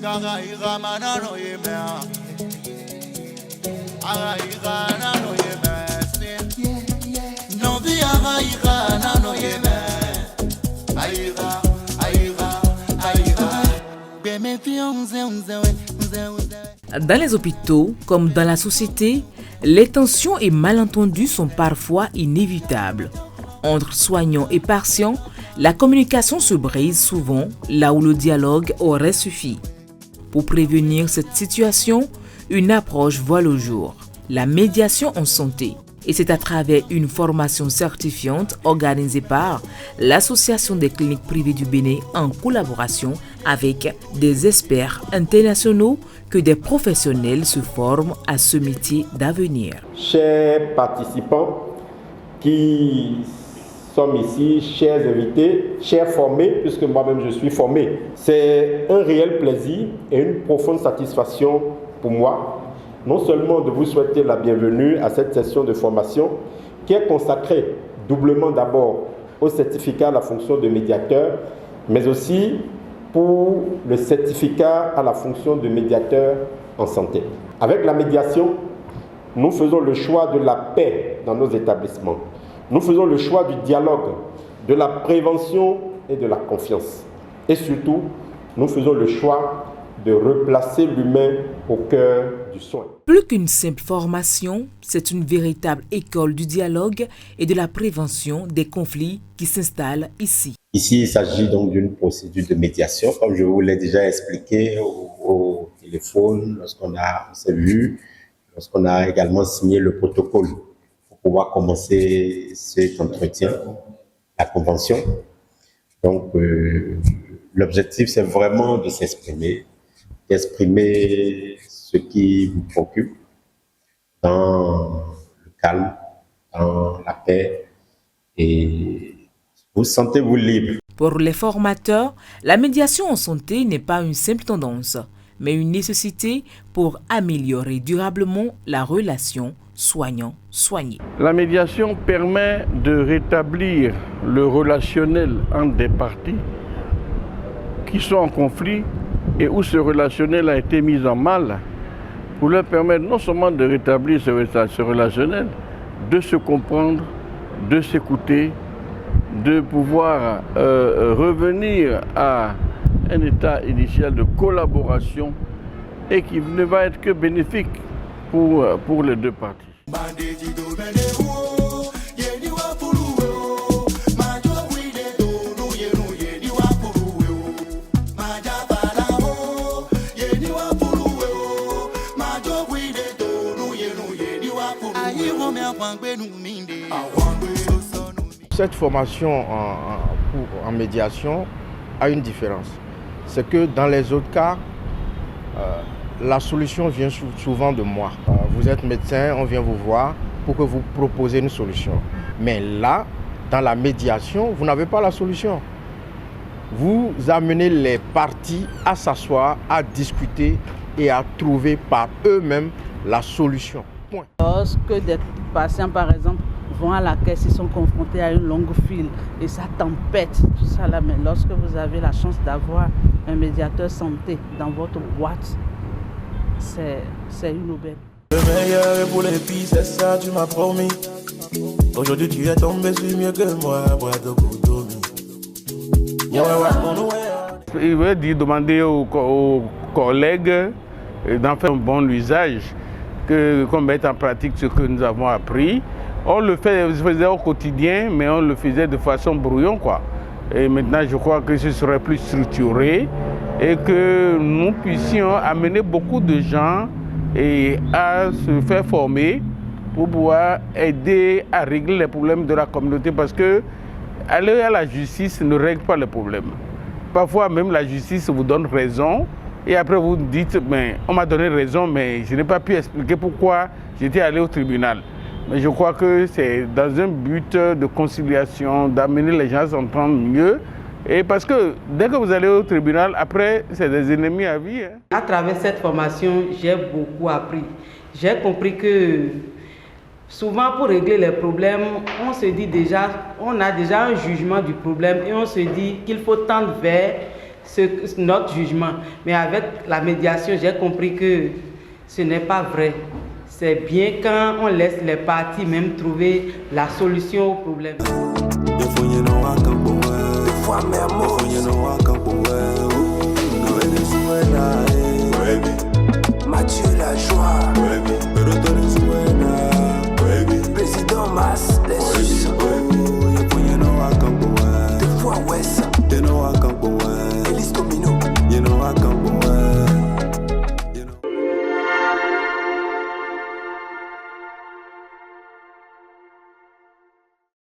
Dans les hôpitaux, comme dans la société, les tensions et malentendus sont parfois inévitables. Entre soignants et patients, la communication se brise souvent là où le dialogue aurait suffi. Pour prévenir cette situation, une approche voit le jour, la médiation en santé. Et c'est à travers une formation certifiante organisée par l'Association des cliniques privées du Bénin en collaboration avec des experts internationaux que des professionnels se forment à ce métier d'avenir. Chers participants qui sommes ici, chers invités, chers formés, puisque moi-même je suis formé, c'est un réel plaisir et une profonde satisfaction pour moi non seulement de vous souhaiter la bienvenue à cette session de formation qui est consacrée doublement d'abord au certificat à la fonction de médiateur, mais aussi pour le certificat à la fonction de médiateur en santé. Avec la médiation, nous faisons le choix de la paix dans nos établissements. Nous faisons le choix du dialogue, de la prévention et de la confiance. Et surtout, nous faisons le choix de replacer l'humain au cœur du soin. Plus qu'une simple formation, c'est une véritable école du dialogue et de la prévention des conflits qui s'installent ici. Ici, il s'agit donc d'une procédure de médiation, comme je vous l'ai déjà expliqué au téléphone, lorsqu'on s'est vu, lorsqu'on a également signé le protocole pour pouvoir commencer cet entretien, la convention. Donc, l'objectif, c'est vraiment de s'exprimer, d'exprimer ce qui vous préoccupe dans le calme, dans la paix, et vous sentez-vous libre. Pour les formateurs, la médiation en santé n'est pas une simple tendance, mais une nécessité pour améliorer durablement la relation soignant-soigné. La médiation permet de rétablir le relationnel entre des parties qui sont en conflit et où ce relationnel a été mis en mal, pour leur permettre non seulement de rétablir ce relationnel, de se comprendre, de s'écouter, de pouvoir revenir à un état initial de collaboration et qui ne va être que bénéfique pour les deux parties. Cette formation en médiation a une différence. C'est que dans les autres cas, la solution vient souvent de moi. Vous êtes médecin, on vient vous voir pour que vous proposiez une solution. Mais là, dans la médiation, vous n'avez pas la solution. Vous amenez les parties à s'asseoir, à discuter et à trouver par eux-mêmes la solution. Point. Lorsque des patients, par exemple, vont à la caisse, ils sont confrontés à une longue file et ça tempête, tout ça là. Mais lorsque vous avez la chance d'avoir un médiateur santé dans votre boîte, c'est une aubaine. Le meilleur est pour les filles, c'est ça, tu m'as promis. Aujourd'hui, tu es tombé sur mieux que moi, Il veut dire demander aux collègues d'en faire un bon usage, qu'on mette en pratique ce que nous avons appris. On le faisait au quotidien, mais on le faisait de façon brouillon, quoi. Et maintenant, je crois que ce serait plus structuré et que nous puissions amener beaucoup de gens à se faire former pour pouvoir aider à régler les problèmes de la communauté, parce que aller à la justice ne règle pas les problèmes. Parfois même la justice vous donne raison et après vous dites mais on m'a donné raison mais je n'ai pas pu expliquer pourquoi j'étais allé au tribunal. Mais je crois que c'est dans un but de conciliation, d'amener les gens à s'entendre mieux. Et parce que dès que vous allez au tribunal, après, c'est des ennemis à vie. Hein. À travers cette formation, j'ai beaucoup appris. J'ai compris que souvent pour régler les problèmes, on se dit déjà, on a déjà un jugement du problème et on se dit qu'il faut tendre vers notre jugement. Mais avec la médiation, j'ai compris que ce n'est pas vrai. C'est bien quand on laisse les parties même trouver la solution au problème.